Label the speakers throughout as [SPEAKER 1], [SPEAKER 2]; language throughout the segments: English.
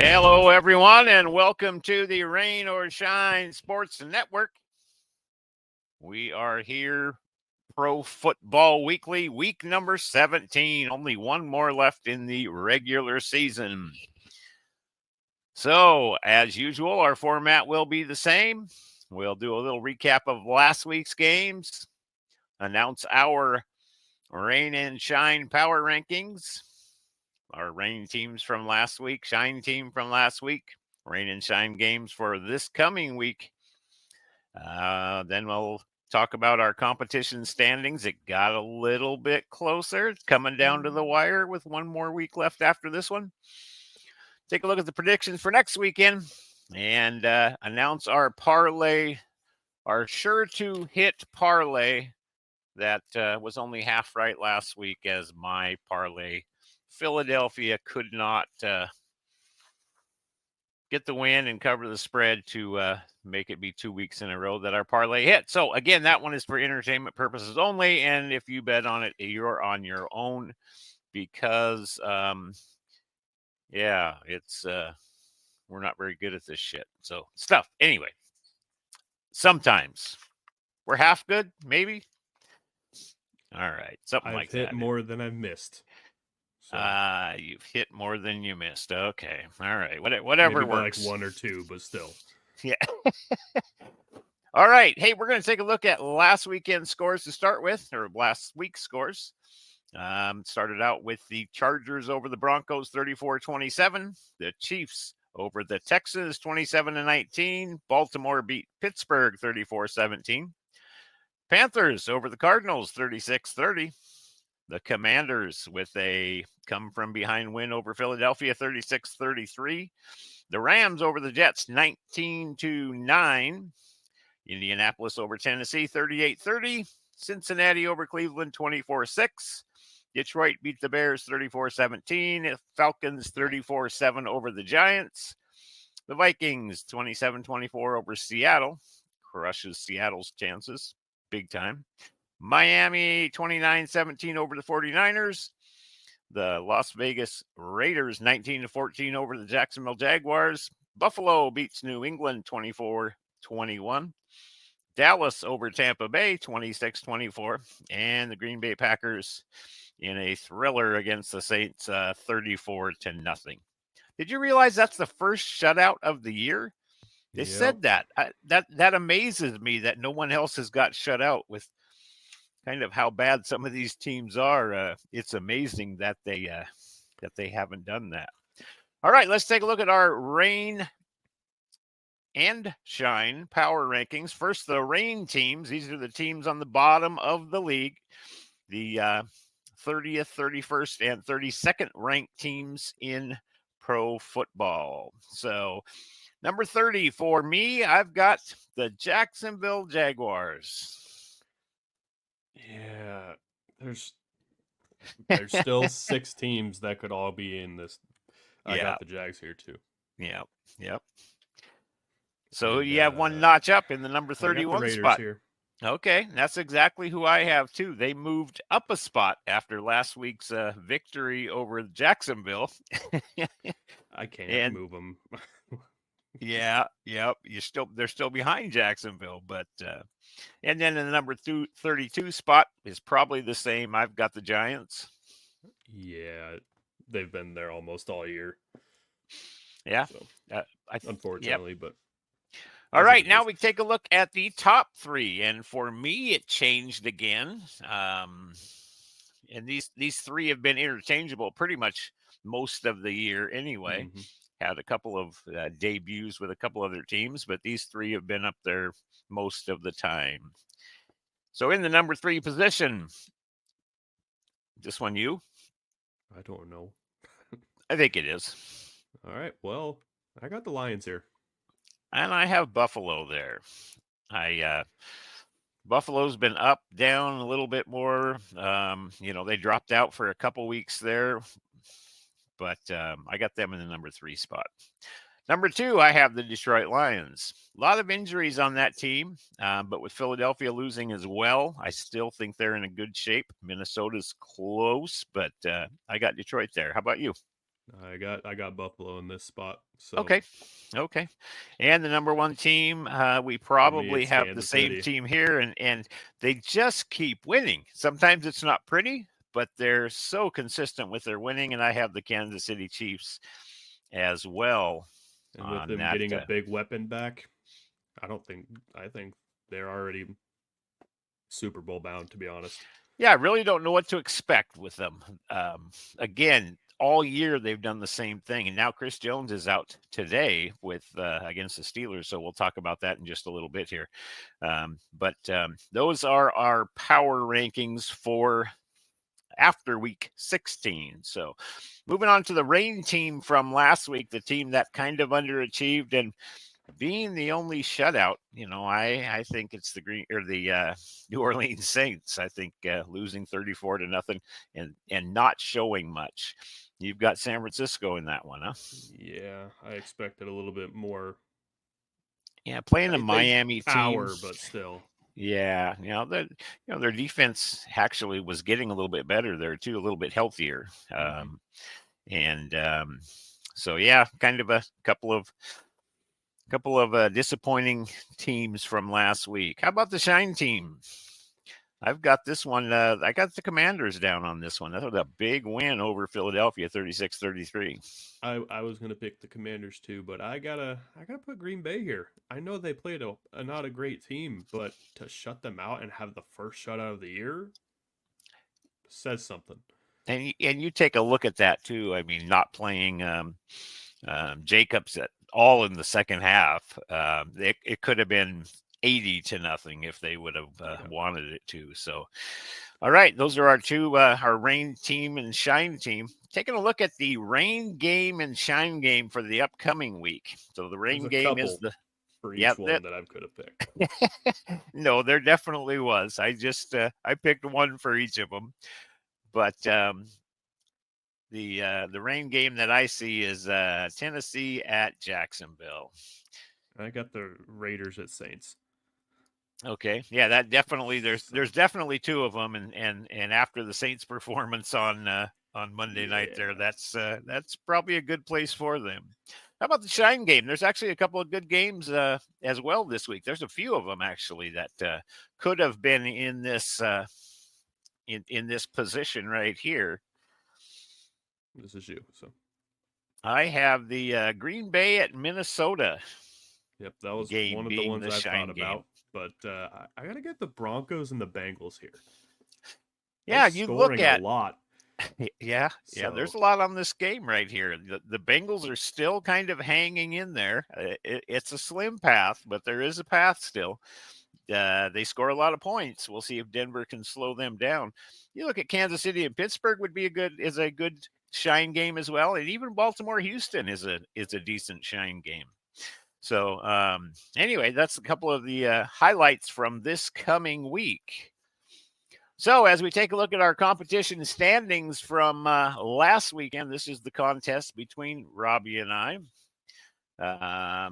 [SPEAKER 1] Hello, everyone, and welcome to the Rain or Shine Sports Network. We are here, Pro Football Weekly, week number 17. Only one more left in the regular season. So, as usual, our format will be the same. We'll do a little recap of last week's games, announce our Rain and Shine power rankings, our rain teams from last week, shine team from last week, rain and shine games for this coming week. Then we'll talk about our competition standings. It got a little bit closer. It's coming down to the wire with one more week left after this one. Take a look at the predictions for next weekend and announce our parlay, our sure to hit parlay that was only half right last week as my parlay. Philadelphia could not get the win and cover the spread to make it be 2 weeks in a row that our parlay hit. So, again, that one is for entertainment purposes only. And if you bet on it, you're on your own because, it's we're not very good at this shit. So, stuff. Anyway, sometimes we're half good, maybe. All right. Something like that.
[SPEAKER 2] I've hit more than I've missed.
[SPEAKER 1] So. You've hit more than you missed. Okay. All right. Whatever
[SPEAKER 2] maybe
[SPEAKER 1] works.
[SPEAKER 2] Like 1 or 2, but still.
[SPEAKER 1] Yeah. All right. Hey, we're going to take a look at last weekend's scores to start with, or last week's scores. Started out with the Chargers over the Broncos 34-27. The Chiefs over the Texans 27-19. Baltimore beat Pittsburgh 34-17. Panthers over the Cardinals 36-30. The Commanders with a come-from-behind win over Philadelphia 36-33. The Rams over the Jets 19-9. Indianapolis over Tennessee 38-30. Cincinnati over Cleveland 24-6. Detroit beat the Bears 34-17. Falcons 34-7 over the Giants. The Vikings 27-24 over Seattle. Crushes Seattle's chances big time. Miami 29-17 over the 49ers. The Las Vegas Raiders 19-14 over the Jacksonville Jaguars. Buffalo beats New England 24-21. Dallas over Tampa Bay 26-24. And the Green Bay Packers in a thriller against the Saints 34-0. Did you realize that's the first shutout of the year? They said that. That amazes me that no one else has got shut out with kind of how bad some of these teams are. It's amazing that they haven't done that. All right, let's take a look at our rain and shine power rankings. First, the rain teams. These are the teams on the bottom of the league. The 30th, 31st, and 32nd ranked teams in pro football. So, number 30 for me, I've got the Jacksonville Jaguars.
[SPEAKER 2] Yeah, there's still 6 teams that could all be in this. I got the Jags here too.
[SPEAKER 1] Yep. So you have one notch up in the number 31 spot.
[SPEAKER 2] Here.
[SPEAKER 1] Okay, that's exactly who I have too. They moved up a spot after last week's victory over Jacksonville.
[SPEAKER 2] I can't move them.
[SPEAKER 1] Yep. They're still behind Jacksonville, but and then in the number 32 spot is probably the same. I've got the Giants.
[SPEAKER 2] Yeah, they've been there almost all year.
[SPEAKER 1] Yeah,
[SPEAKER 2] so, unfortunately, but.
[SPEAKER 1] All right, now we take a look at the top 3, and for me, it changed again. And these 3 have been interchangeable pretty much most of the year anyway. Mm-hmm. Had a couple of debuts with a couple other teams, but these 3 have been up there most of the time. So in the number 3 position, this one you?
[SPEAKER 2] I don't know.
[SPEAKER 1] I think it is.
[SPEAKER 2] All right, well, I got the Lions here.
[SPEAKER 1] And I have Buffalo there. Buffalo's been up, down a little bit more. They dropped out for a couple weeks there, but I got them in the number 3 spot. Number 2, I have the Detroit Lions. A lot of injuries on that team, but with Philadelphia losing as well, I still think they're in a good shape. Minnesota's close, but I got Detroit there. How about you?
[SPEAKER 2] I got Buffalo in this spot. So
[SPEAKER 1] Okay. Okay. And the number one team, we
[SPEAKER 2] for me,
[SPEAKER 1] probably
[SPEAKER 2] it's
[SPEAKER 1] have the
[SPEAKER 2] Kansas
[SPEAKER 1] same
[SPEAKER 2] City.
[SPEAKER 1] team here, and they just keep winning. Sometimes it's not pretty, but they're so consistent with their winning, and I have the Kansas City Chiefs as well
[SPEAKER 2] And with
[SPEAKER 1] on
[SPEAKER 2] them
[SPEAKER 1] that.
[SPEAKER 2] getting a big weapon back, I think they're already Super Bowl bound, to be honest.
[SPEAKER 1] Yeah, I really don't know what to expect with them. Again, all year they've done the same thing, and now Chris Jones is out today with against the Steelers. So we'll talk about that in just a little bit here. But those are our power rankings for after week 16. So moving on to the rain team from last week, the team that kind of underachieved and being the only shutout, I think it's the New Orleans Saints. I think losing 34-0 and not showing much. You've got San Francisco in that one, huh?
[SPEAKER 2] Yeah, I expected a little bit more.
[SPEAKER 1] Yeah, playing the
[SPEAKER 2] They
[SPEAKER 1] Miami team.
[SPEAKER 2] power, but still.
[SPEAKER 1] Yeah, their defense actually was getting a little bit better there too, a little bit healthier. And so yeah, kind of a couple of disappointing teams from last week. How about the Shine team? I've got this one. I got the Commanders down on this one. That was a big win over Philadelphia, 36-33.
[SPEAKER 2] I was gonna pick the Commanders too, but I gotta put Green Bay here. I know they played a not a great team, but to shut them out and have the first shutout of the year says something.
[SPEAKER 1] And you take a look at that too. I mean, not playing Jacobs at all in the second half. It could have been 80-0 if they would have wanted it to. So, all right, those are our two, our rain team and shine team. Taking a look at the rain game and shine game for the upcoming week. So the
[SPEAKER 2] There's
[SPEAKER 1] rain
[SPEAKER 2] a
[SPEAKER 1] game is
[SPEAKER 2] couple
[SPEAKER 1] the
[SPEAKER 2] for
[SPEAKER 1] yeah.
[SPEAKER 2] each one that I could have picked.
[SPEAKER 1] No, there definitely was. I just I picked one for each of them, but the rain game that I see is Tennessee at Jacksonville.
[SPEAKER 2] I got the Raiders at Saints.
[SPEAKER 1] Okay, yeah, that definitely
[SPEAKER 2] So
[SPEAKER 1] there's definitely two of them, and after the Saints' performance on Monday night,
[SPEAKER 2] yeah,
[SPEAKER 1] that's probably a good place for them. How about the Shine game? There's actually a couple of good games as well this week. There's a few of them actually that could have been in this in this position right here.
[SPEAKER 2] this is you. So
[SPEAKER 1] I have the Green Bay at Minnesota
[SPEAKER 2] yep, that was
[SPEAKER 1] game
[SPEAKER 2] one of the
[SPEAKER 1] being
[SPEAKER 2] ones
[SPEAKER 1] the
[SPEAKER 2] I thought
[SPEAKER 1] Shine game.
[SPEAKER 2] about. But I gotta get the Broncos and the Bengals here. They're
[SPEAKER 1] Yeah, you look
[SPEAKER 2] scoring a
[SPEAKER 1] at
[SPEAKER 2] lot.
[SPEAKER 1] yeah, there's
[SPEAKER 2] So
[SPEAKER 1] a lot on this game right here. The Bengals are still kind of hanging in there. It's a slim path, but there is a path still. They score a lot of points. We'll see if Denver can slow them down. You look at Kansas City and Pittsburgh would be a good shine game as well, and even Baltimore Houston is a decent shine game. So anyway, that's a couple of the highlights from this coming week. So, as we take a look at our competition standings from last weekend, this is the contest between Robbie and I. I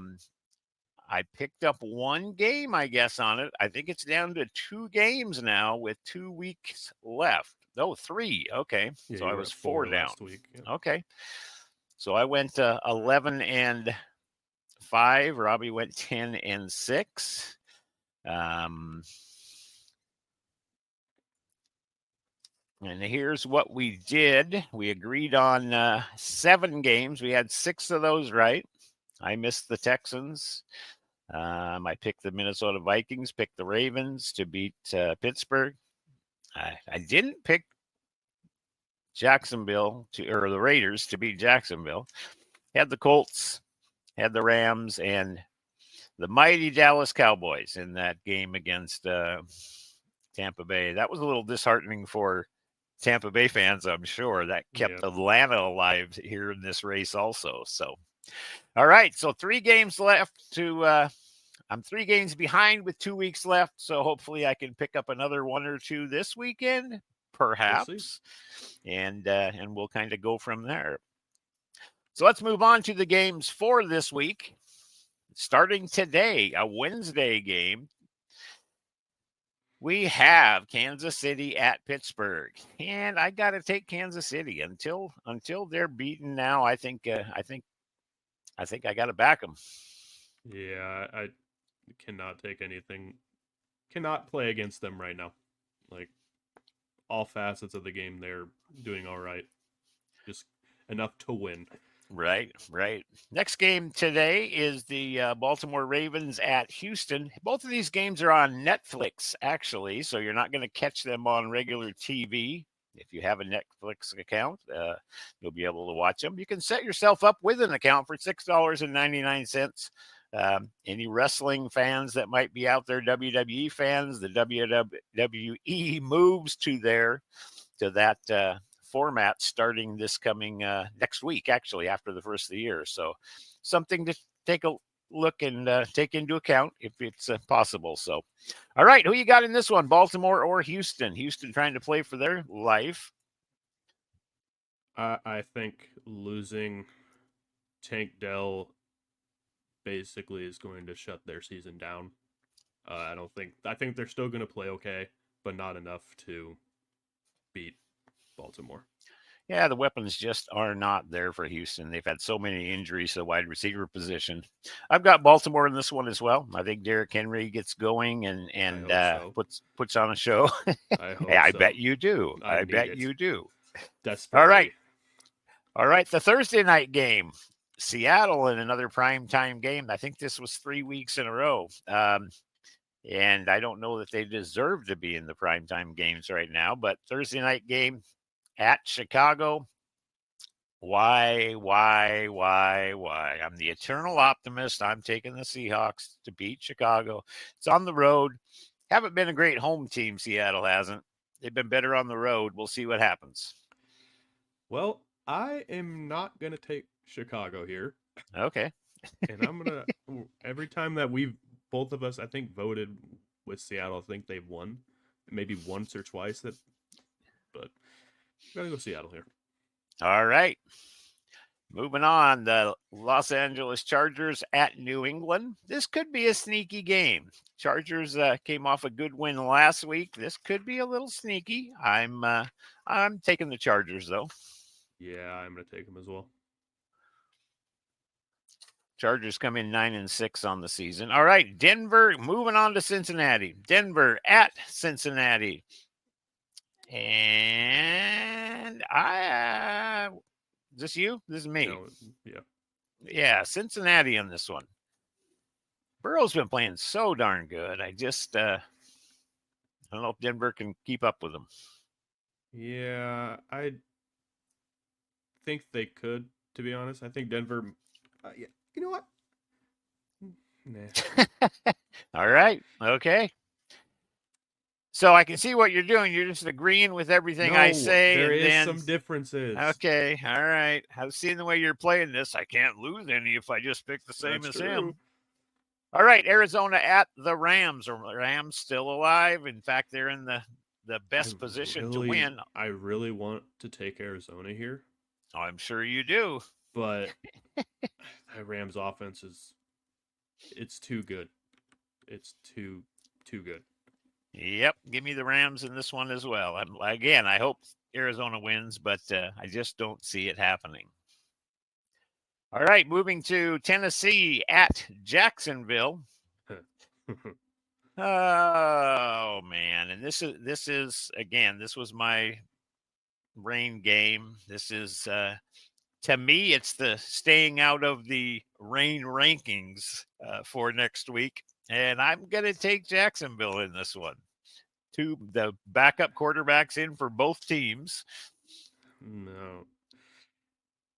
[SPEAKER 1] picked up one game, I guess, on it. I think it's down to 2 games now with 2 weeks left. Oh, 3. Okay.
[SPEAKER 2] yeah,
[SPEAKER 1] So
[SPEAKER 2] you
[SPEAKER 1] I
[SPEAKER 2] were
[SPEAKER 1] was
[SPEAKER 2] at
[SPEAKER 1] 4
[SPEAKER 2] 4
[SPEAKER 1] down.
[SPEAKER 2] last week. Yep.
[SPEAKER 1] Okay. So I went 11-5. Robbie went 10-6. And here's what we did. We agreed on 7 games. We had 6 of those right. I missed the Texans. I picked the Minnesota Vikings, picked the Ravens to beat Pittsburgh. I didn't pick or the Raiders to beat Jacksonville. Had the Colts, had the Rams, and the mighty Dallas Cowboys in that game against Tampa Bay. That was a little disheartening for Tampa Bay fans, I'm sure. That kept
[SPEAKER 2] Yep.
[SPEAKER 1] Atlanta alive here in this race also. So, all right. So 3 games left I'm 3 games behind with 2 weeks left. So hopefully I can pick up another 1 or 2 this weekend, perhaps. And we'll kind of go from there. So let's move on to the games for this week. Starting today, a Wednesday game. We have Kansas City at Pittsburgh, and I got to take Kansas City until they're beaten. Now, I think I got to back them.
[SPEAKER 2] Yeah, I cannot take anything. Cannot play against them right now. Like all facets of the game, they're doing all right. Just enough to win.
[SPEAKER 1] Right, right. Next game today is the Baltimore Ravens at Houston. Both of these games are on Netflix, actually, so you're not going to catch them on regular TV. If you have a Netflix account, you'll be able to watch them. You can set yourself up with an account for $6.99. Any wrestling fans that might be out there, WWE fans, the WWE moves to that format starting this coming next week, actually, after the first of the year. So something to take a look and take into account if it's possible. So, all right, who you got in this one, Baltimore or Houston? Houston trying to play for their life.
[SPEAKER 2] I think losing Tank Dell basically is going to shut their season down. I think they're still going to play okay, but not enough to beat Baltimore.
[SPEAKER 1] Yeah, the weapons just are not there for Houston. They've had so many injuries to the wide receiver position. I've got Baltimore in this one as well. I think Derrick Henry gets going and
[SPEAKER 2] so.
[SPEAKER 1] puts on a show.
[SPEAKER 2] I hope
[SPEAKER 1] Hey, I
[SPEAKER 2] so.
[SPEAKER 1] bet you do.
[SPEAKER 2] I
[SPEAKER 1] I
[SPEAKER 2] need
[SPEAKER 1] bet
[SPEAKER 2] it
[SPEAKER 1] you do.
[SPEAKER 2] desperately.
[SPEAKER 1] All right. All right. The Thursday night game, Seattle in another prime time game. I think this was 3 weeks in a row. And I don't know that they deserve to be in the primetime games right now, but Thursday night game at Chicago. Why? I'm the eternal optimist. I'm taking the Seahawks to beat Chicago. It's on the road. Haven't been a great home team, Seattle hasn't. They've been better on the road. We'll see what happens.
[SPEAKER 2] Well, I am not going to take Chicago here.
[SPEAKER 1] Okay.
[SPEAKER 2] And I'm going to, every time that we've, both of us, I think, voted with Seattle, I think they've won. Maybe once or twice but I'm going to go Seattle here.
[SPEAKER 1] All right. Moving on, the Los Angeles Chargers at New England. This could be a sneaky game. Chargers came off a good win last week. This could be a little sneaky. I'm taking the Chargers though.
[SPEAKER 2] Yeah, I'm going to take them as well.
[SPEAKER 1] Chargers come in 9-6 on the season. All right, Denver. Moving on to Cincinnati. Denver at Cincinnati, and is this you? This is me.
[SPEAKER 2] No, yeah.
[SPEAKER 1] Yeah, Cincinnati on this one. Burrow's been playing so darn good. I don't know if Denver can keep up with them.
[SPEAKER 2] Yeah, I think they could, to be honest. I think Denver, yeah, you know what?
[SPEAKER 1] Nah. All right. Okay. So I can see what you're doing. You're just agreeing with everything I say.
[SPEAKER 2] There
[SPEAKER 1] and
[SPEAKER 2] is
[SPEAKER 1] then,
[SPEAKER 2] some differences.
[SPEAKER 1] Okay. All right. I've seen the way you're playing this. I can't lose any if I just pick the same
[SPEAKER 2] That's
[SPEAKER 1] as
[SPEAKER 2] true.
[SPEAKER 1] him. All right. Arizona at the Rams. Are Rams still alive? In fact, they're in the best position to win.
[SPEAKER 2] I really want to take Arizona here.
[SPEAKER 1] Oh, I'm sure you do.
[SPEAKER 2] But the Rams offense it's too good. It's too good.
[SPEAKER 1] Yep, give me the Rams in this one as well. I hope Arizona wins, but I just don't see it happening. All right, moving to Tennessee at Jacksonville. Oh man, and this is again, this was my rain game. This is to me, it's the staying out of the rain rankings for next week. And I'm going to take Jacksonville in this one. The backup quarterbacks in for both teams.
[SPEAKER 2] No.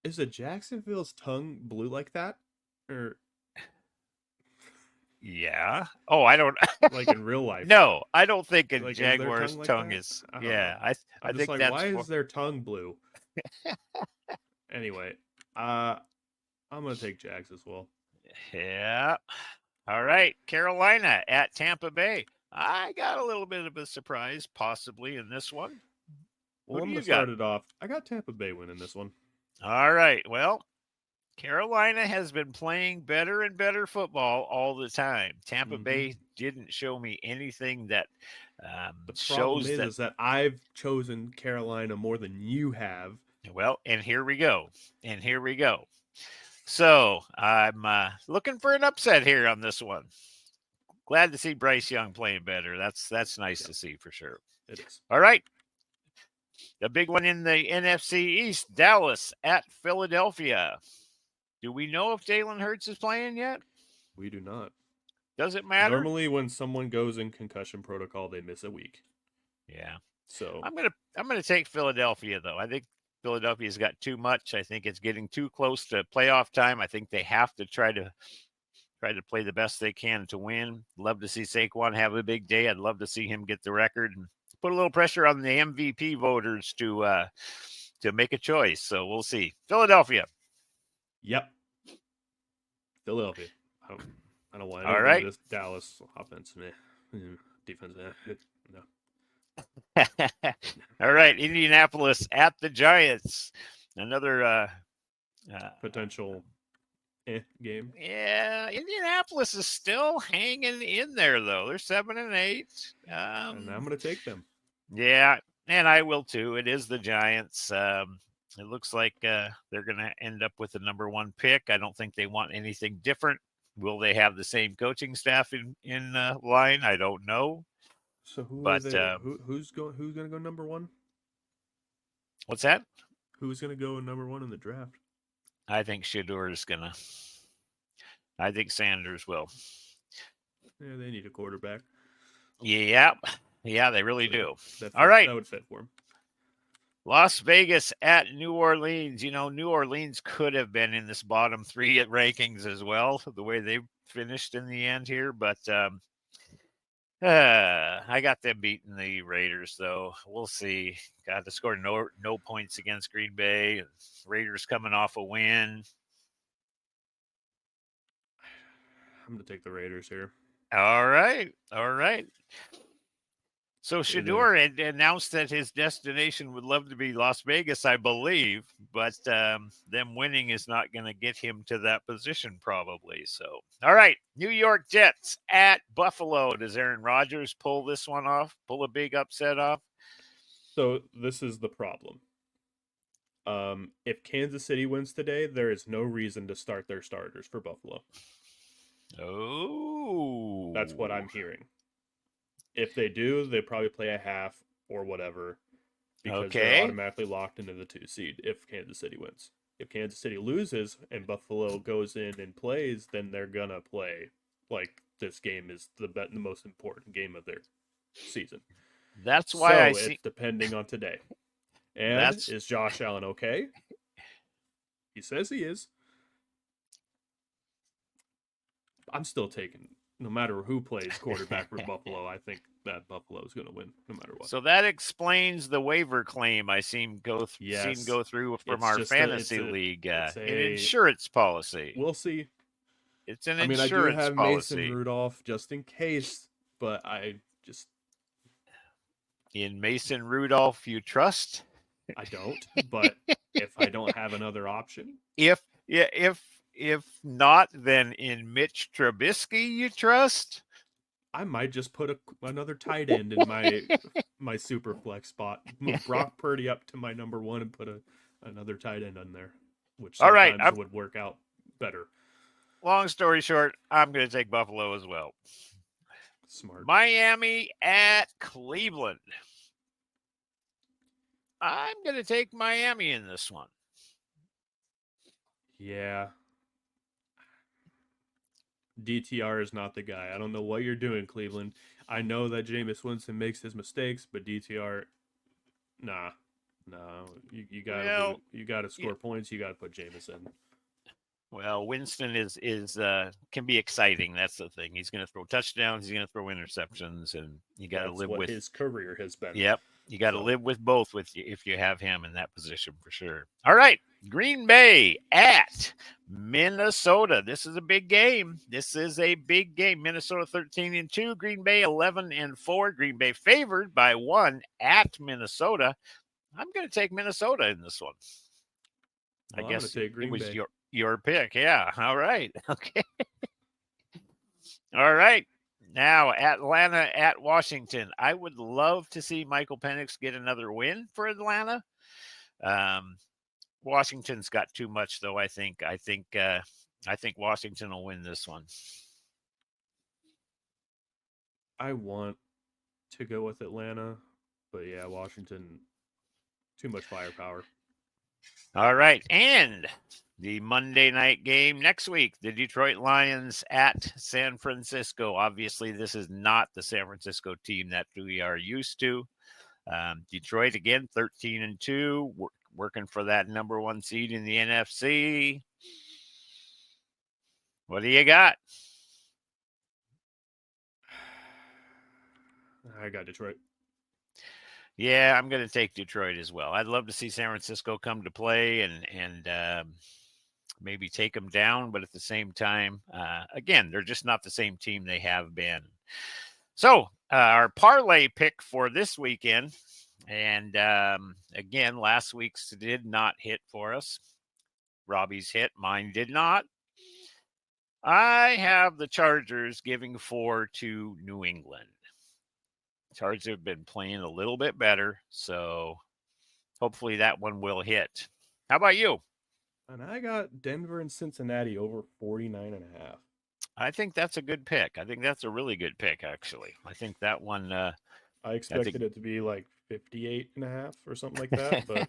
[SPEAKER 2] Is a Jacksonville's tongue blue like that? Or
[SPEAKER 1] yeah. Oh, I don't
[SPEAKER 2] like in real life.
[SPEAKER 1] No, I don't think a
[SPEAKER 2] like,
[SPEAKER 1] Jaguar's tongue
[SPEAKER 2] like
[SPEAKER 1] is.
[SPEAKER 2] I
[SPEAKER 1] Yeah, I think
[SPEAKER 2] like,
[SPEAKER 1] that's
[SPEAKER 2] why is their tongue blue? Anyway, I'm gonna take Jags as well.
[SPEAKER 1] Yeah. All right, Carolina at Tampa Bay. I got a little bit of a surprise, possibly in this one.
[SPEAKER 2] Well, I'm gonna start it off. I got Tampa Bay winning this one.
[SPEAKER 1] All right. Well, Carolina has been playing better and better football all the time. Tampa Bay didn't show me anything that
[SPEAKER 2] The problem
[SPEAKER 1] shows that.
[SPEAKER 2] is that I've chosen Carolina more than you have.
[SPEAKER 1] Well, and here we go. So I'm looking for an upset here on this one. Glad to see Bryce Young playing better. That's nice to see for sure.
[SPEAKER 2] It is.
[SPEAKER 1] All right. The big one in the NFC East, Dallas at Philadelphia. Do we know if Jalen Hurts is playing yet?
[SPEAKER 2] We do not.
[SPEAKER 1] Does it matter?
[SPEAKER 2] Normally, when someone goes in concussion protocol, they miss a week.
[SPEAKER 1] Yeah.
[SPEAKER 2] So
[SPEAKER 1] I'm gonna take Philadelphia though. I think Philadelphia's got too much. I think it's getting too close to playoff time. I think they have to try to play the best they can to win. Love to see Saquon have a big day. I'd love to see him get the record and put a little pressure on the MVP voters to make a choice. So we'll see. Philadelphia.
[SPEAKER 2] Yep. Philadelphia. I don't want
[SPEAKER 1] All
[SPEAKER 2] anything
[SPEAKER 1] right.
[SPEAKER 2] to this Dallas offense. Defense. No.
[SPEAKER 1] All right. Indianapolis at the Giants. Another
[SPEAKER 2] Potential game.
[SPEAKER 1] Yeah, Indianapolis is still hanging in there though. They're 7-8.
[SPEAKER 2] And I'm going to take them.
[SPEAKER 1] Yeah, and I will too. It is the Giants. It looks like they're going to end up with the number 1 pick. I don't think they want anything different. Will they have the same coaching staff in line? I don't know.
[SPEAKER 2] So who's going to go number 1?
[SPEAKER 1] What's that?
[SPEAKER 2] Who's going to go number 1 in the draft?
[SPEAKER 1] I think Shedeur is going to. I think Sanders will.
[SPEAKER 2] Yeah, they need a quarterback.
[SPEAKER 1] Yeah, they really do.
[SPEAKER 2] All
[SPEAKER 1] right.
[SPEAKER 2] That would fit for him.
[SPEAKER 1] Las Vegas at New Orleans. New Orleans could have been in this bottom 3 at rankings as well, the way they finished in the end here. But I got them beating the Raiders, though. We'll see. Got to score no points against Green Bay. Raiders coming off a win.
[SPEAKER 2] I'm going to take the Raiders here.
[SPEAKER 1] All right. So Shedeur had announced that his destination would love to be Las Vegas, I believe, but them winning is not going to get him to that position probably. So, all right, New York Jets at Buffalo. Does Aaron Rodgers pull this one off? Pull a big upset off?
[SPEAKER 2] So this is the problem. If Kansas City wins today, there is no reason to start their starters for Buffalo.
[SPEAKER 1] Oh.
[SPEAKER 2] That's what I'm hearing. If they do, they probably play a half or whatever because they're automatically locked into the 2 seed if Kansas City wins. If Kansas City loses and Buffalo goes in and plays, then they're going to play like this game is the most important game of their season.
[SPEAKER 1] That's why
[SPEAKER 2] it's depending on today. And is Josh Allen okay? He says he is. I'm still taking, no matter who plays quarterback for Buffalo, I think that Buffalo is going to win no matter what.
[SPEAKER 1] So that explains the waiver claim I seen go through from our fantasy league. An insurance policy.
[SPEAKER 2] We'll see.
[SPEAKER 1] It's an insurance policy. I do have
[SPEAKER 2] Mason Rudolph just in case, but
[SPEAKER 1] in Mason Rudolph, you trust?
[SPEAKER 2] I don't, but if I don't have another option.
[SPEAKER 1] If not, then in Mitch Trubisky, you trust?
[SPEAKER 2] I might just put another tight end in my super flex spot. Move Brock Purdy up to my number 1 and put another tight end on there, which sometimes would work out better.
[SPEAKER 1] Long story short, I'm going to take Buffalo as well.
[SPEAKER 2] Smart.
[SPEAKER 1] Miami at Cleveland. I'm going to take Miami in this one.
[SPEAKER 2] Yeah. DTR is not the guy. I don't know what you're doing, Cleveland. I know that Jameis Winston makes his mistakes, but DTR, nah. You gotta score points. You gotta put Jameis in.
[SPEAKER 1] Well, Winston is can be exciting. That's the thing. He's going to throw touchdowns. He's going to throw interceptions, and you got to live with
[SPEAKER 2] his career has been.
[SPEAKER 1] Yep, you got to live with both if you have him in that position for sure. All right, Green Bay at Minnesota. This is a big game. Minnesota 13-2, Green Bay 11-4. Green Bay favored by 1 at Minnesota. I'm going to take Minnesota in this one. I guess it was
[SPEAKER 2] Bay.
[SPEAKER 1] Your pick. Yeah. All right. Okay. All right. Now, Atlanta at Washington. I would love to see Michael Penix get another win for Atlanta. Um, Washington's got too much, though. I think Washington will win this one.
[SPEAKER 2] I want to go with Atlanta, but yeah, Washington, too much firepower.
[SPEAKER 1] All right, and the Monday night game next week, the Detroit Lions at San Francisco. Obviously, this is not the San Francisco team that we are used to. Detroit again, 13-2, working for that number one seed in the NFC. What do you got?
[SPEAKER 2] I got Detroit.
[SPEAKER 1] Yeah, I'm going to take Detroit as well. I'd love to see San Francisco come to play and maybe take them down, but at the same time, again, they're just not the same team they have been. So our parlay pick for this weekend, and again, last week's did not hit for us. Robbie's hit, mine did not. I have the Chargers giving 4 to New England. Chargers have been playing a little bit better, so hopefully that one will hit. How about you?
[SPEAKER 2] And I got Denver and Cincinnati over 49.5.
[SPEAKER 1] I think that's a good pick. I think that's a really good pick, actually. I think that one.
[SPEAKER 2] I expected it to be like 58.5 or something like that, but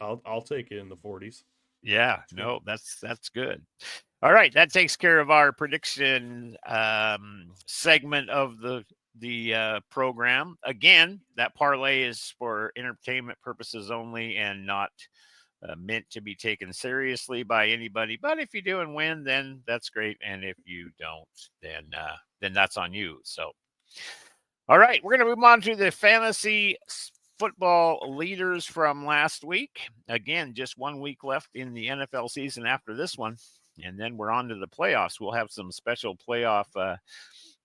[SPEAKER 2] I'll take it in the 40s.
[SPEAKER 1] Yeah, no, that's good. All right, that takes care of our prediction segment of the program. Again, that parlay is for entertainment purposes only and not meant to be taken seriously by anybody. But if you do and win, then that's great, and if you don't, then that's on you. So, all right, we're going to move on to the fantasy football leaders from last week. Again, just 1 week left in the NFL season after this one, and then we're on to the playoffs. We'll have some special playoff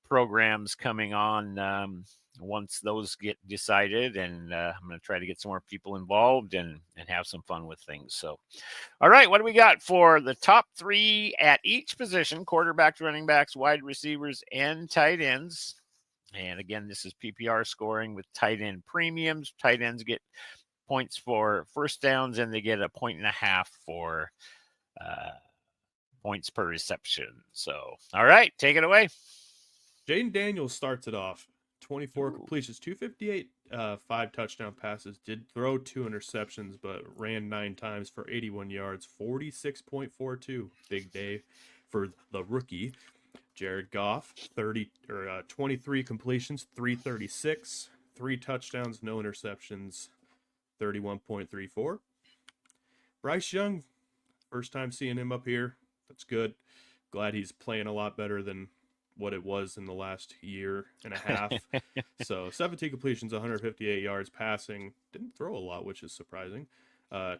[SPEAKER 1] programs coming on once those get decided, and I'm going to try to get some more people involved and have some fun with things. So, all right, what do we got for the top 3 at each position: quarterbacks, running backs, wide receivers, and tight ends? And again, this is PPR scoring with tight end premiums. Tight ends get points for first downs, and they get 1.5 for points per reception. So, all right, take it away.
[SPEAKER 2] Jaden Daniels starts it off. 24 completions, 258, 5 touchdown passes. Did throw 2 interceptions, but ran 9 times for 81 yards, 46.42. Big day for the rookie. Jared Goff, 23 completions, 336, 3 touchdowns, no interceptions, 31.34. Bryce Young, first time seeing him up here. That's good. Glad he's playing a lot better than what it was in the last year and a half. So 17 completions, 158 yards passing. Didn't throw a lot, which is surprising.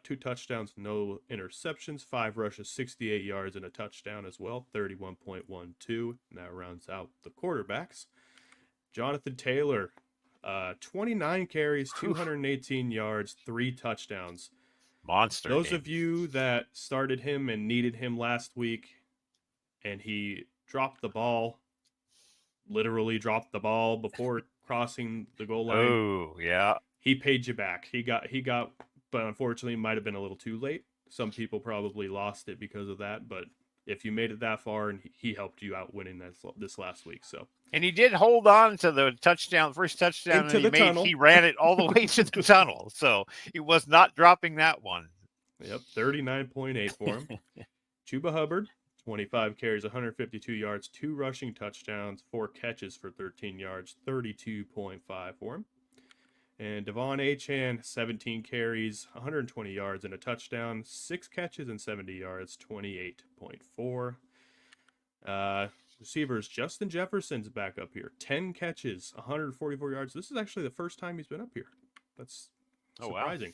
[SPEAKER 2] 2 touchdowns, no interceptions, 5 rushes, 68 yards, and a touchdown as well, 31.12. And that rounds out the quarterbacks. Jonathan Taylor, 29 carries, 218 yards, 3 touchdowns.
[SPEAKER 1] Monster.
[SPEAKER 2] Those game. Of you that started him and needed him last week, and he dropped the ball, literally dropped the ball before crossing the goal line.
[SPEAKER 1] Oh, yeah.
[SPEAKER 2] He paid you back. He got, but unfortunately, it might have been a little too late. Some people probably lost it because of that, but if you made it that far, and he helped you out winning this last week, so.
[SPEAKER 1] And he did hold on to the touchdown, first touchdown
[SPEAKER 2] into
[SPEAKER 1] that he made. Tunnel. He ran it all the way to the tunnel, so he was not dropping that one.
[SPEAKER 2] Yep, 39.8 for him. Chuba Hubbard, 25 carries, 152 yards, 2 rushing touchdowns, 4 catches for 13 yards, 32.5 for him. And Devon Achane, 17 carries, 120 yards, and a touchdown, 6 catches and 70 yards, 28.4. Receivers, Justin Jefferson's back up here. 10 catches, 144 yards. This is actually the first time he's been up here. That's surprising.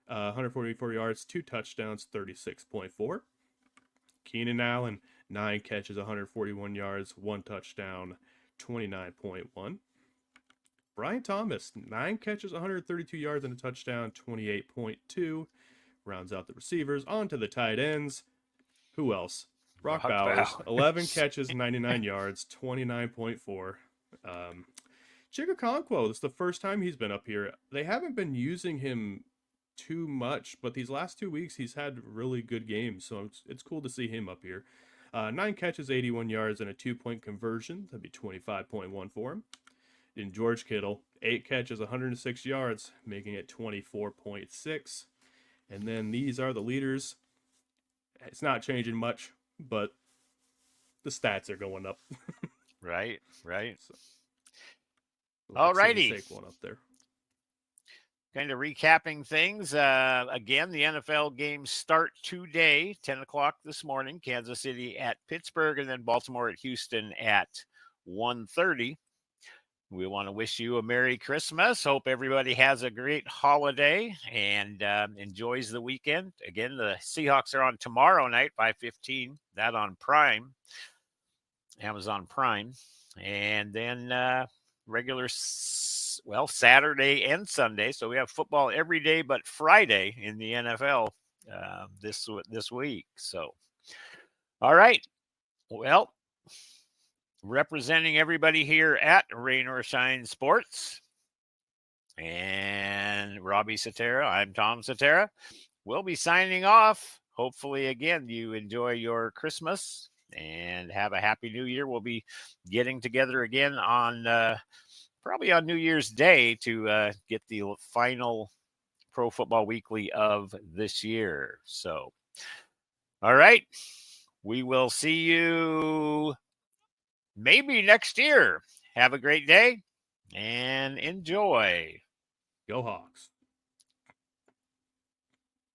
[SPEAKER 2] Wow. 144 yards, 2 touchdowns, 36.4. Keenan Allen, 9 catches, 141 yards, 1 touchdown, 29.1. Brian Thomas, 9 catches, 132 yards, and a touchdown, 28.2. Rounds out the receivers. On to the tight ends. Who else? Brock Bowers, 11 catches, 99 yards, 29.4. Chigga Conquo, this is the first time he's been up here. They haven't been using him too much, but these last 2 weeks he's had really good games, so it's cool to see him up here. 9 catches, 81 yards, and a 2-point conversion. That'd be 25.1 for him. In George Kittle, 8 catches, 106 yards, making it 24.6. And then these are the leaders. It's not changing much, but the stats are going up.
[SPEAKER 1] Right.
[SPEAKER 2] So,
[SPEAKER 1] all righty.
[SPEAKER 2] Take one up there.
[SPEAKER 1] Kind of recapping things. Again, the NFL games start today, 10 o'clock this morning. Kansas City at Pittsburgh, and then Baltimore at Houston at 1:30. We want to wish you a Merry Christmas. Hope everybody has a great holiday and enjoys the weekend. Again, the Seahawks are on tomorrow night, 5:15. That on Prime, Amazon Prime. And then Saturday and Sunday. So we have football every day but Friday in the NFL this week. So, all right. Well, representing everybody here at Rain or Shine Sports and Robbie Satera, I'm Tom Satera. We'll be signing off. Hopefully, again, you enjoy your Christmas and have a happy New Year. We'll be getting together again on probably on New Year's Day to get the final Pro Football Weekly of this year. So, all right. We will see you maybe next year. Have a great day and enjoy.
[SPEAKER 2] Go Hawks.